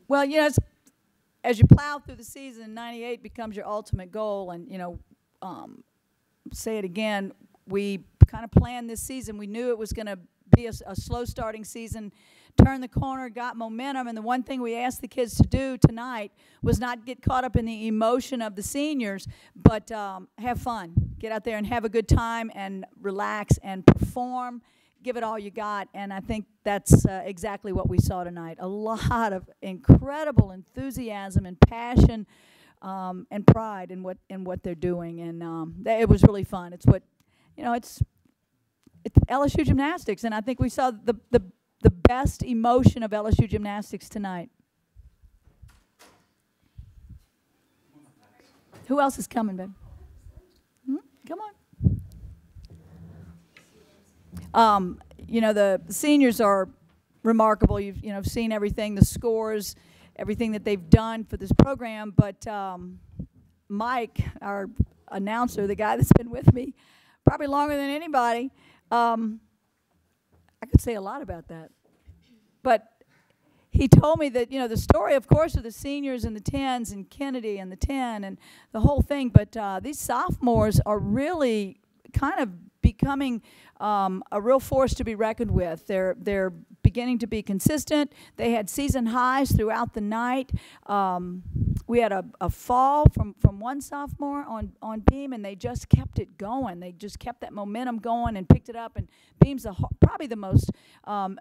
Well, as you plow through the season, 98 becomes your ultimate goal. And, say it again, we kind of planned this season. We knew it was going to be a slow starting season, turned the corner, got momentum. And the one thing we asked the kids to do tonight was not get caught up in the emotion of the seniors, but have fun. Get out there and have a good time and relax and perform. Give it all you got, and I think that's exactly what we saw tonight. A lot of incredible enthusiasm and passion and pride in what they're doing, and it was really fun. It's what, it's LSU Gymnastics, and I think we saw the best emotion of LSU Gymnastics tonight. Who else is coming, babe? Come on. The seniors are remarkable. You've seen everything, the scores, everything that they've done for this program. But Mike, our announcer, the guy that's been with me probably longer than anybody, I could say a lot about that. But he told me that, the story, of course, of the seniors and the 10s and Kennedy and the 10 and the whole thing. But these sophomores are really kind of becoming a real force to be reckoned with. They're beginning to be consistent. They had season highs throughout the night. We had a fall from one sophomore on beam, and they just kept it going. They just kept that momentum going and picked it up. And beam's probably the most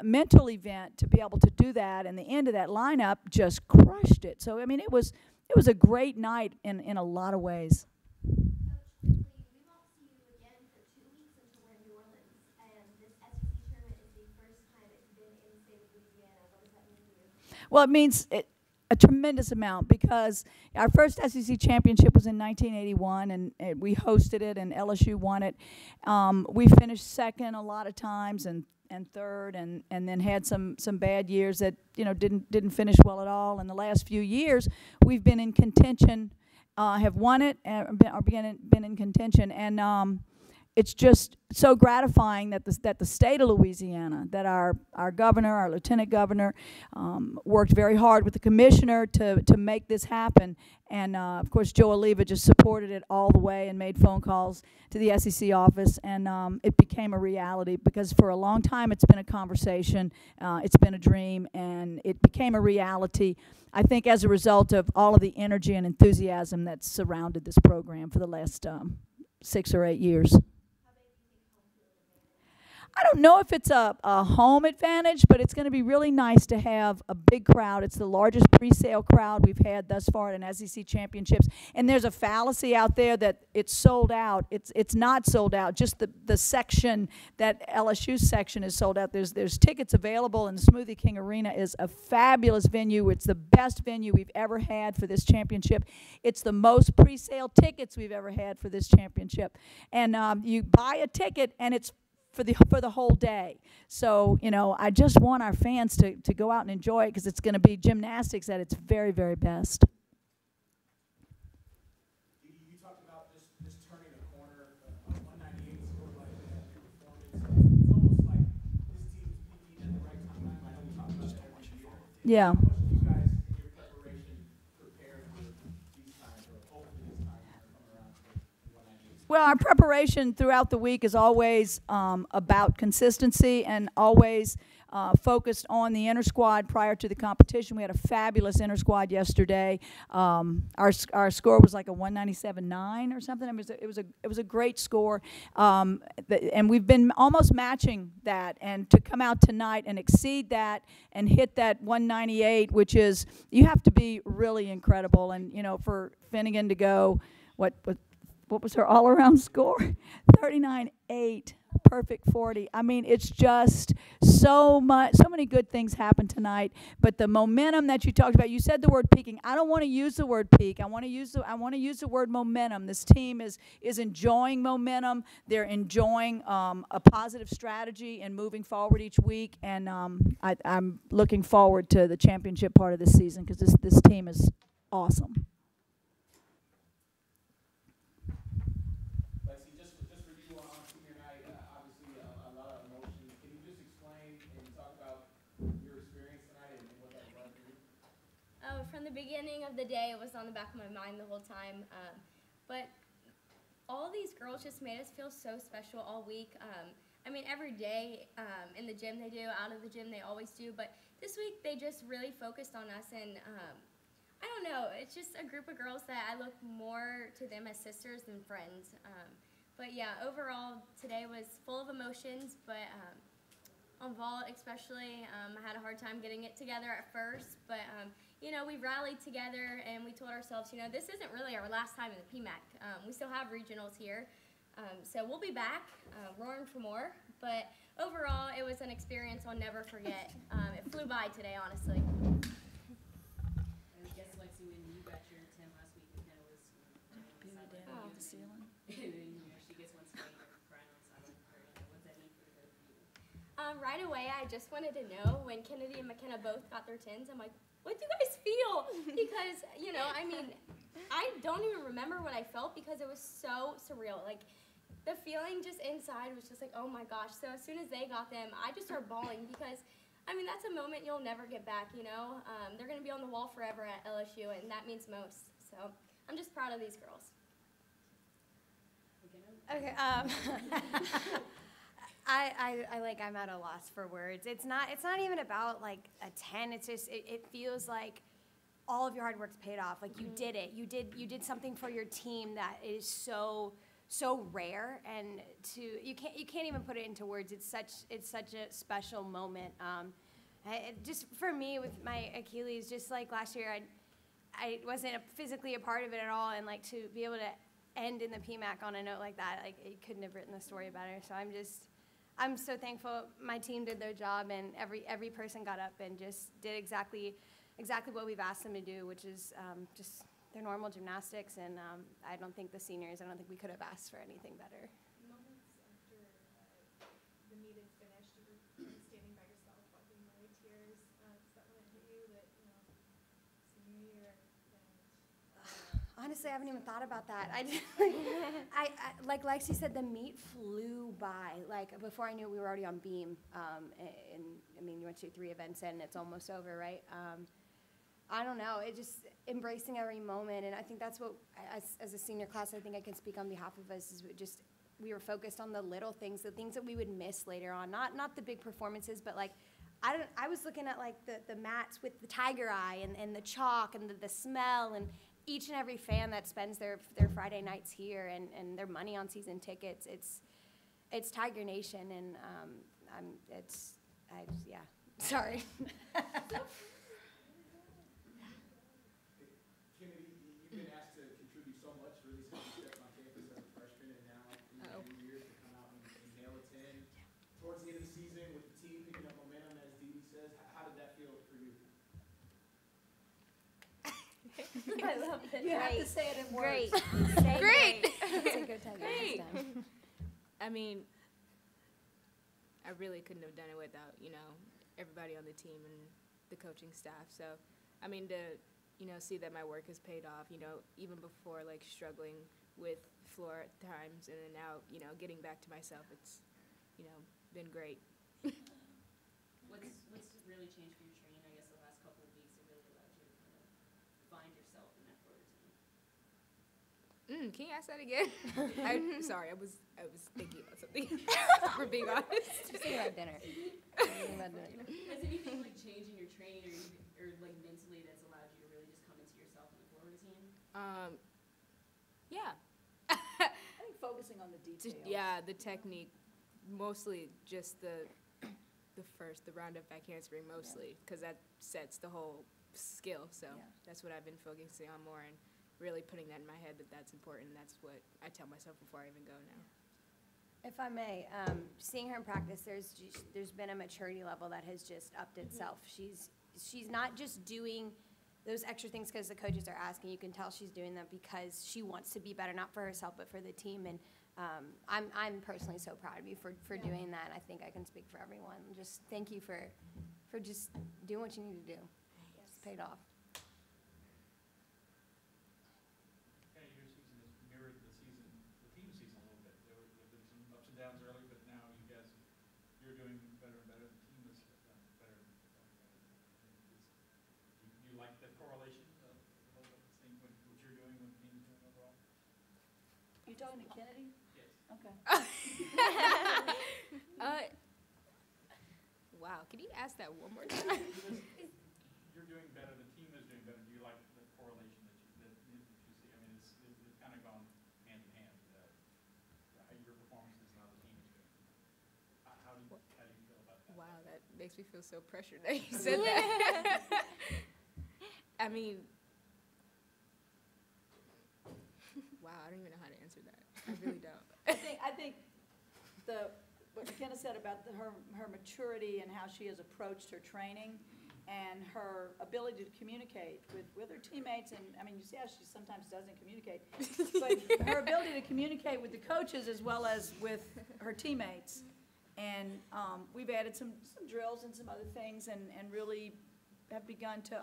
mental event to be able to do that. And the end of that lineup just crushed it. So I mean, it was a great night in a lot of ways. Well, it means a tremendous amount because our first SEC championship was in 1981, and we hosted it, and LSU won it. We finished second a lot of times and third, and then had some bad years that didn't finish well at all. In the last few years, we've been in contention, have won it, and been in contention, and it's just so gratifying that the state of Louisiana, that our governor, our lieutenant governor, worked very hard with the commissioner to make this happen. And, of course, Joe Oliva just supported it all the way and made phone calls to the SEC office, and it became a reality because for a long time it's been a conversation, it's been a dream, and it became a reality, I think, as a result of all of the energy and enthusiasm that's surrounded this program for the last 6 or 8 years. I don't know if it's a home advantage, but it's going to be really nice to have a big crowd. It's the largest pre-sale crowd we've had thus far in SEC championships. And there's a fallacy out there that it's sold out. It's not sold out. Just the section, that LSU section, is sold out. There's tickets available, and the Smoothie King Arena is a fabulous venue. It's the best venue we've ever had for this championship. It's the most pre-sale tickets we've ever had for this championship. And you buy a ticket, and it's for the whole day. So, I just want our fans to go out and enjoy it because it's going to be gymnastics at its very, very best. You talked about this turning a corner, 198 scored like that performance. It's almost like this team is peaking at the right time. I know we talked about that every year. Yeah. How much do you guys, in your preparation, prepare for these times, or hopefully this time come around to 198? Well, our preparation throughout the week is always about consistency and always focused on the inter squad prior to the competition. We had a fabulous inter squad yesterday. Our score was like a 197.9 or something. It was a great score, and we've been almost matching that. And to come out tonight and exceed that and hit that 198, which is, you have to be really incredible. And for Finnegan to go, what was her all-around score? 39.8, perfect 40. I mean, it's just so many good things happened tonight. But the momentum that you talked about, you said the word peaking. I don't want to use the word peak. I want to use the word momentum. This team is enjoying momentum. They're enjoying a positive strategy and moving forward each week. And I'm looking forward to the championship part of this season because this team is awesome. in the beginning of the day, it was on the back of my mind the whole time. But all these girls just made us feel so special all week. I mean, every day in the gym they do, out of the gym they always do, but this week they just really focused on us, and I don't know, it's just a group of girls that I look more to them as sisters than friends. But yeah, overall today was full of emotions, but on vault especially, I had a hard time getting it together at first, but you know, we rallied together and we told ourselves, you know, this isn't really our last time in the PMAC. We still have regionals here, so we'll be back roaring for more. But overall, it was an experience I'll never forget. It flew by today, honestly. I guess, Lexi, when you got your 10 last week, McKenna was Down the ceiling. and then, you know, she gets one straight and crying on the sideline for her. What's that mean for her? Right away, I just wanted to know when Kennedy and McKenna both got their 10s, I'm like, what do you guys feel? Because, you know, I mean, I don't even remember what I felt because it was so surreal. Like, the feeling just inside was just like, oh my gosh. So as soon as they got them, I just started bawling because, I mean, that's a moment you'll never get back, you know? They're going to be on the wall forever at LSU, and that means most. So I'm just proud of these girls. Okay. I'm at a loss for words. It's not even about like a 10. It's just it feels like all of your hard work's paid off. Like you did it. You did something for your team that is so rare, and you can't even put it into words. It's such a special moment. Just for me with my Achilles, just like last year, I wasn't physically a part of it at all, and like to be able to end in the PMAC on a note like that, like you couldn't have written the story better. So I'm so thankful my team did their job, and every person got up and just did exactly what we've asked them to do, which is just their normal gymnastics. And I don't think we could have asked for anything better. Moments after the meet is finished, you were standing by yourself, wiping away tears. Does that one hit you that, you know, senior year? Honestly, I haven't even thought about that. Like Lexi said, the meet flew by. Like before I knew it, we were already on beam. And I mean, you went to 3 events and it's almost over, right? I don't know. It just embracing every moment, and I think that's what, as a senior class, I think I can speak on behalf of us. Is we were focused on the little things, the things that we would miss later on. Not the big performances, but like I was looking at like the mats with the tiger eye and the chalk and the smell, and each and every fan that spends their Friday nights here and their money on season tickets. It's Tiger Nation, and sorry. Kennedy, you've been asked to contribute so much, really, since you stepped on campus as a freshman, and now in your junior years to come out and nail a 10. Towards the end of the season, with the team picking up momentum, as Dee Dee says, how did that feel for you? I love it. You have to say it in words. Great. Say go Tiger next time. I mean, I really couldn't have done it without, you know, everybody on the team and the coaching staff. So, I mean, to, you know, see that my work has paid off, you know, even before, like, struggling with floor at times, and then now, you know, getting back to myself, it's, you know, been great. What's really changed for your training, I guess, the last couple of weeks that really allowed you to kind of find yourself in that floor routine? Can you ask that again? I'm sorry, I was thinking about something. For being honest. Just think about dinner. Has anything like changed in your training or like mentally that's allowed you to really just come into yourself in the floor routine? Yeah. I think focusing on the details. Yeah, the technique, mostly just the round up back handspring mostly, because that sets the whole skill. So that's what I've been focusing on more, and really putting that in my head that that's important. And that's what I tell myself before I even go now. If I may, seeing her in practice, there's been a maturity level that has just upped itself. She's not just doing those extra things because the coaches are asking. You can tell she's doing them because she wants to be better, not for herself, but for the team. And I'm personally so proud of you for doing that. And I think I can speak for everyone. Just thank you for just doing what you need to do. It's paid off. Your season has mirrored the team season a little bit. There have been some ups and downs early, but now you're doing better and better. The team is better and better. Do you like the correlation? You talking to Kennedy? Yes. Okay. Wow, could you ask that one more time? You're doing better, the team is doing better. Do you like the correlation that you see? I mean, it's kind of gone hand in hand. Your performances and how the team is doing. How do you feel about that? Wow, that makes me feel so pressured that you said that. I mean, wow, I don't even know how to answer that. I really don't. I think what McKenna said about her maturity and how she has approached her training and her ability to communicate with her teammates, and I mean, you see how she sometimes doesn't communicate, but her ability to communicate with the coaches as well as with her teammates. And we've added some drills and some other things, and really have begun to,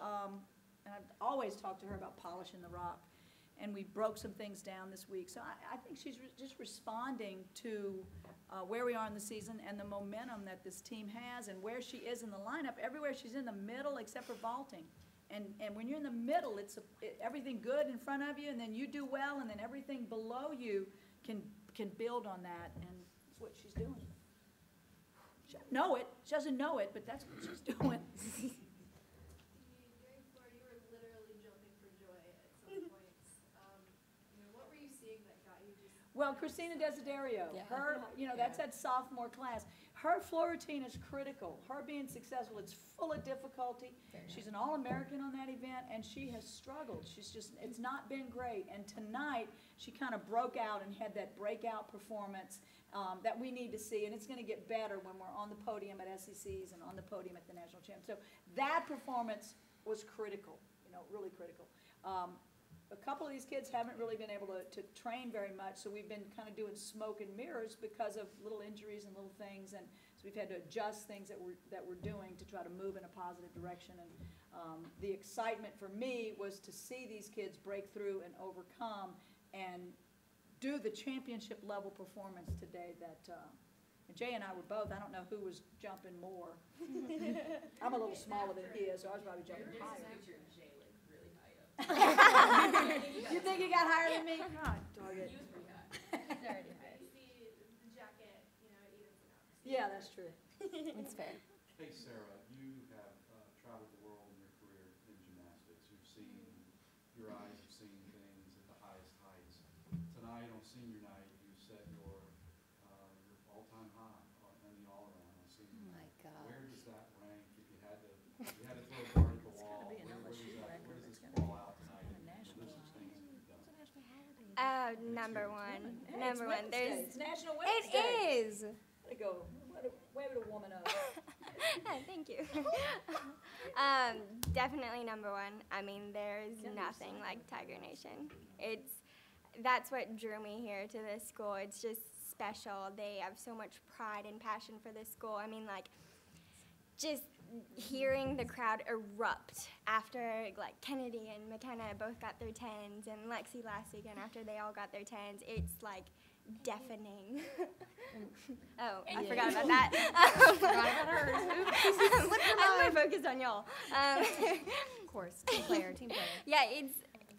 and I've always talked to her about polishing the rock, and we broke some things down this week. So I think she's just responding to where we are in the season and the momentum that this team has and where she is in the lineup. Everywhere she's in the middle except for vaulting. And when you're in the middle, it's everything good in front of you, and then you do well, and then everything below you can build on that, and that's what she's doing. She doesn't know it. She doesn't know it, but that's what she's doing. During Florida, you were literally jumping for joy at some points. What were you seeing that got you just? Well, Christina Desiderio, Yeah. her, that's that sophomore class. Her floor routine is critical. Her being successful, it's full of difficulty. She's an All-American on that event, and she has struggled. It's not been great. And tonight, she kind of broke out and had that breakout performance that we need to see. And it's going to get better when we're on the podium at SECs and on the podium at the national champ. So that performance was critical, really critical. A couple of these kids haven't really been able to train very much, so we've been kind of doing smoke and mirrors because of little injuries and little things, and so we've had to adjust things that we're doing to try to move in a positive direction. And the excitement for me was to see these kids break through and overcome and do the championship level performance today that and Jay and I were both. I don't know who was jumping more. I'm a little smaller than he is, so I was probably jumping higher. You think you got higher than me? God, dog it. You see the jacket, it evens it out. Yeah, that's true. It's fair. Hey, Sarah, you have traveled the world in your career in gymnastics. You've seen, your eyes have seen things at the highest heights. Tonight on senior night, you set your all-time high in the all-around on senior night. My God. Where does that rank? If you had to throw a dart at the wall, where does this fall out tonight? The list of things that you've done. Number one. Hey, Number it's one. Women's Day. There's. It's National Women's It Day. is. Let it go. Wave it a woman up. Thank you. Definitely number one. I mean, there's nothing like Tiger Nation. That's what drew me here to this school. It's just special. They have so much pride and passion for this school. I mean, like, just hearing the crowd erupt after, like, Kennedy and McKenna both got their 10s, and Lexi last weekend after they all got their 10s, it's, like, deafening. Oh, I forgot about that. I'm more focused on y'all. Of course, team player. Yeah,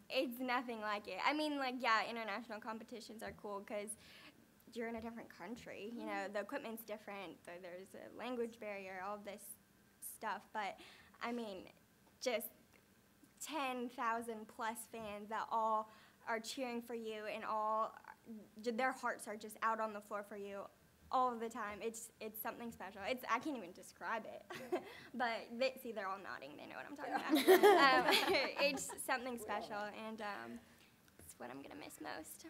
it's nothing like it. I mean, like, yeah, international competitions are cool because you're in a different country. The equipment's different. There's a language barrier, all this stuff. But, I mean, just 10,000 plus fans that all are cheering for you and their hearts are just out on the floor for you all the time. It's something special. I can't even describe it. But they're all nodding. They know what I'm talking about. It's something special, and it's what I'm going to miss most.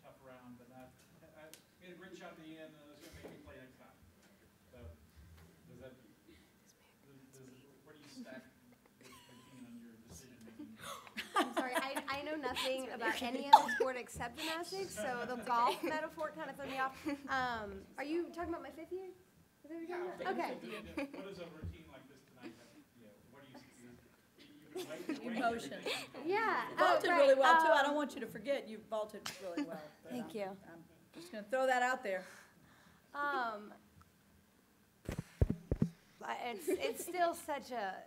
Tough round, but we had a great shot at the end, and it's going to make me play next time. So, where do you stack the routine on your decision making? I'm sorry, I know nothing about any other sport except gymnastics, so the golf metaphor kind of threw me off. Are you talking about my 5th year? Is that what you're talking about? Okay. What is a routine like this tonight? What do you see? Emotion. Yeah. You vaulted really well, too. I don't want you to forget you vaulted really well. Thank you. I'm just going to throw that out there. It's still such a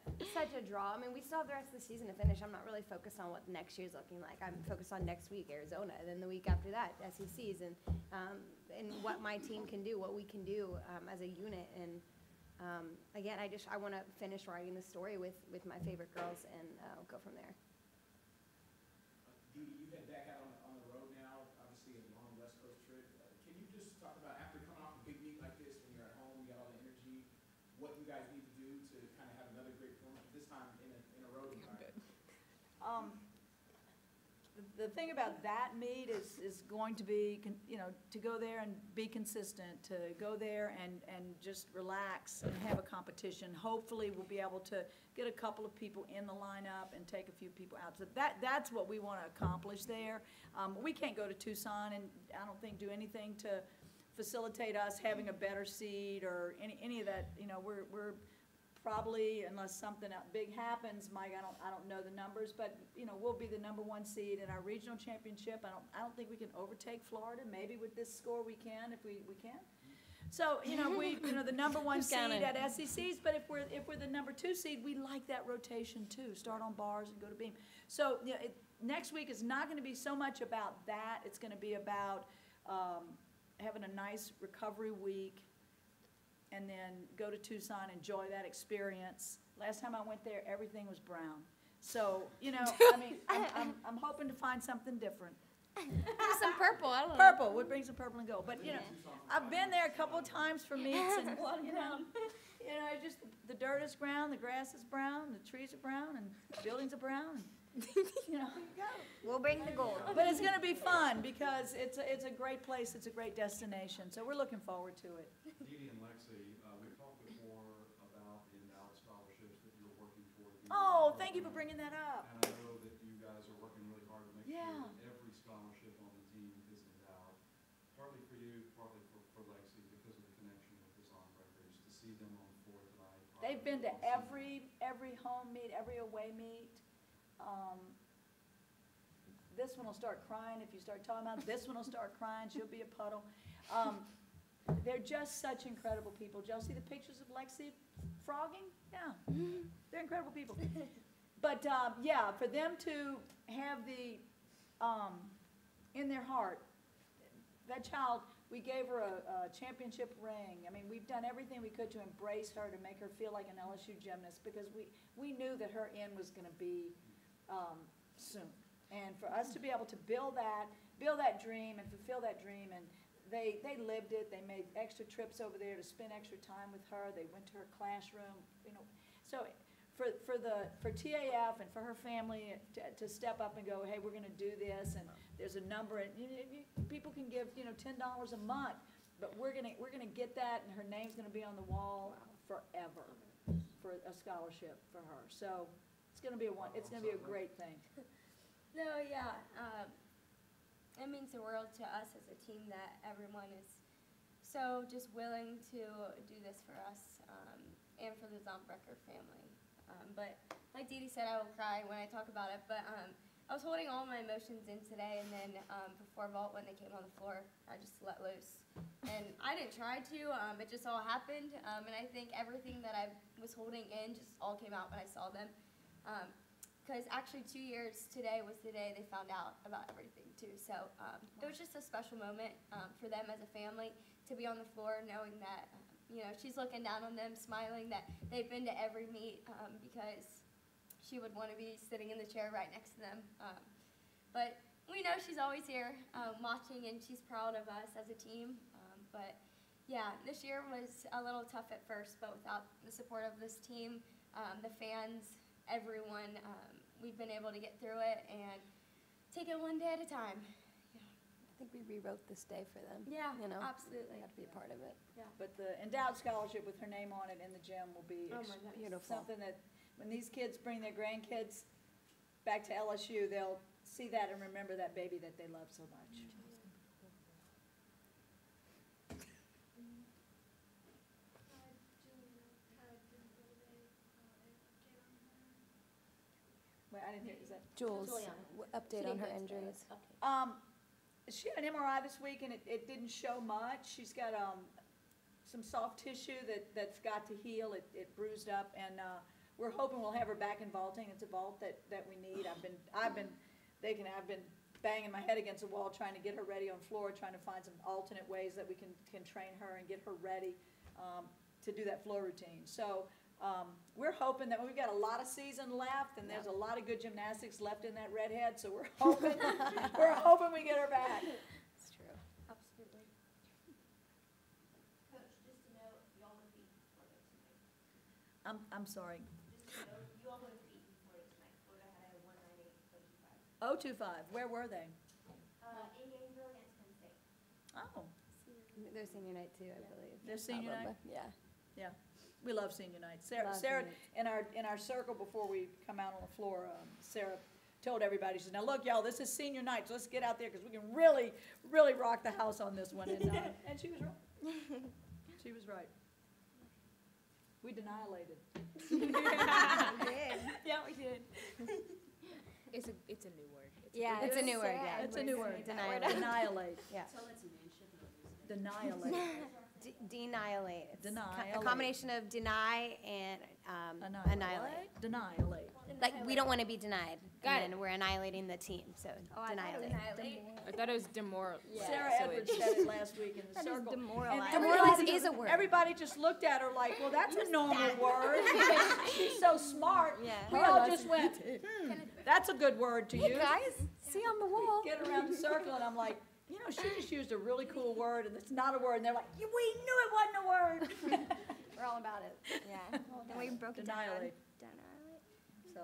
draw. I mean, we still have the rest of the season to finish. I'm not really focused on what next year's looking like. I'm focused on next week, Arizona, and then the week after that, SECs, and what my team can do, what we can do as a unit. And again, I want to finish writing the story with my favorite girls and go from there. Dee, you head back out on the road now, obviously a long West Coast trip. Can you just talk about, after coming off a big meet like this, when you're at home, you got all the energy, what you guys need to do to kind of have another great performance, this time in a road environment? The thing about that meet is going to be, to go there and be consistent, to go there and just relax and have a competition. Hopefully, we'll be able to get a couple of people in the lineup and take a few people out. So that's what we want to accomplish there. We can't go to Tucson and I don't think do anything to facilitate us having a better seed or any of that. We're probably, unless something big happens, Mike, I don't know the numbers, but we'll be the #1 seed in our regional championship. I don't think we can overtake Florida. Maybe with this score we can, if we can. So we the #1 seed at SECs, but if we're the #2 seed, we like that rotation too. Start on bars and go to beam. So next week is not going to be so much about that. It's going to be about having a nice recovery week, and then go to Tucson, enjoy that experience. Last time I went there, everything was brown. So, I mean, I'm hoping to find something different. Some purple, I don't know. Purple, we'll bring some purple and gold. But, I've been there a couple of times for meets, and, just the dirt is brown, the grass is brown, the trees are brown, and the buildings are brown. We'll bring the gold. But it's going to be fun because it's a great place, it's a great destination. So we're looking forward to it. Dee and Lexi, we've talked before about the endowed scholarships that you're working toward. Oh, thank you for bringing that up. And I know that you guys are working really hard to make sure that every scholarship on the team is endowed, partly for you, partly for Lexi, because of the connection with the Song Breakers, to see them on the floor tonight. They've been to every home meet, every away meet. This one will start crying if you start talking about it. This one will start crying. She'll be a puddle. They're just such incredible people. Did y'all see the pictures of Lexi frogging? Yeah, they're incredible people. But for them to have in their heart, that child, we gave her a championship ring. I mean, we've done everything we could to embrace her, to make her feel like an LSU gymnast, because we knew that her end was going to be soon. And for us to be able to build that dream and fulfill that dream, and they lived it. They made extra trips over there to spend extra time with her. They went to her classroom, So for TAF and for her family to step up and go, hey, we're going to do this, and there's a number, and people can give $10 a month, but we're gonna get that, and her name's going to be on the wall forever for a scholarship for her. So it's going to be a great thing. No, yeah. It means the world to us as a team that everyone is so just willing to do this for us and for the Zombrecker family. But like Dee said, I will cry when I talk about it. But I was holding all my emotions in today, and then before vault, when they came on the floor, I just let loose. And I didn't try to. It just all happened. And I think everything that I was holding in just all came out when I saw them. Because actually 2 years today was the day they found out about everything too. So it was just a special moment for them as a family to be on the floor knowing that, she's looking down on them, smiling that they've been to every meet because she would want to be sitting in the chair right next to them. But we know she's always here watching, and she's proud of us as a team. But yeah, this year was a little tough at first, but without the support of this team, the fans, everyone, we've been able to get through it and take it one day at a time. Yeah. I think we rewrote this day for them. Yeah, absolutely. We have to be a part of it. Yeah, but the endowed scholarship with her name on it in the gym will be Beautiful. something that when these kids bring their grandkids back to LSU, they'll see that and remember that baby that they love so much. Wait, I didn't hear. Is that Jules, update on her injuries. She had an MRI this week, and it didn't show much. She's got some soft tissue that's got to heal. It bruised up, and we're hoping we'll have her back in vaulting. It's a vault that we need. I've been banging my head against the wall trying to get her ready on floor, trying to find some alternate ways that we can train her and get her ready to do that floor routine. So we're hoping that we've got a lot of season left, and there's a lot of good gymnastics left in that redhead. So we're hoping we get her back. It's true. Absolutely. Coach, just to know, y'all would have beaten Florida tonight. I'm sorry. Just to know, you all would have beaten Florida tonight. Florida had a 198-025. 025. Where were they? In Gainesville against Penn State. Oh, Their senior night too, I believe. their senior night. Yeah. Yeah, we love senior night. Sarah, Love Sarah, senior in our circle before we come out on the floor, Sarah told everybody, she said, "Now look, y'all, this is senior night, so let's get out there because we can really, really rock the house on this one." And she was right. She was right. We annihilated. Yeah, we did. It's a new word. Yeah, it's a new word, yeah. It's a new word. Annihilate. Annihilate. Yeah. Tell that to Manship and I'll use it. Denialate. Denihilate. It's Denihilate. a combination of deny and annihilate. Denialate. Like, we don't want to be denied. Got and we're annihilating the team, so annihilate. I thought it was demoral. Sarah Edwards said it last week in the That is circle. demoralizing. And Demoralize is a word. Everybody just looked at her like, well, that's a normal word. She's so smart. Yeah. We all just went, that's a good word to use. Guys, see on the wall. Get around the circle, and I'm like, you know, she just used a really cool word, and it's not a word. And they're like, we knew it wasn't a word. We're all about it. Yeah. And we broke it down. Annihilate. Annihilate. So.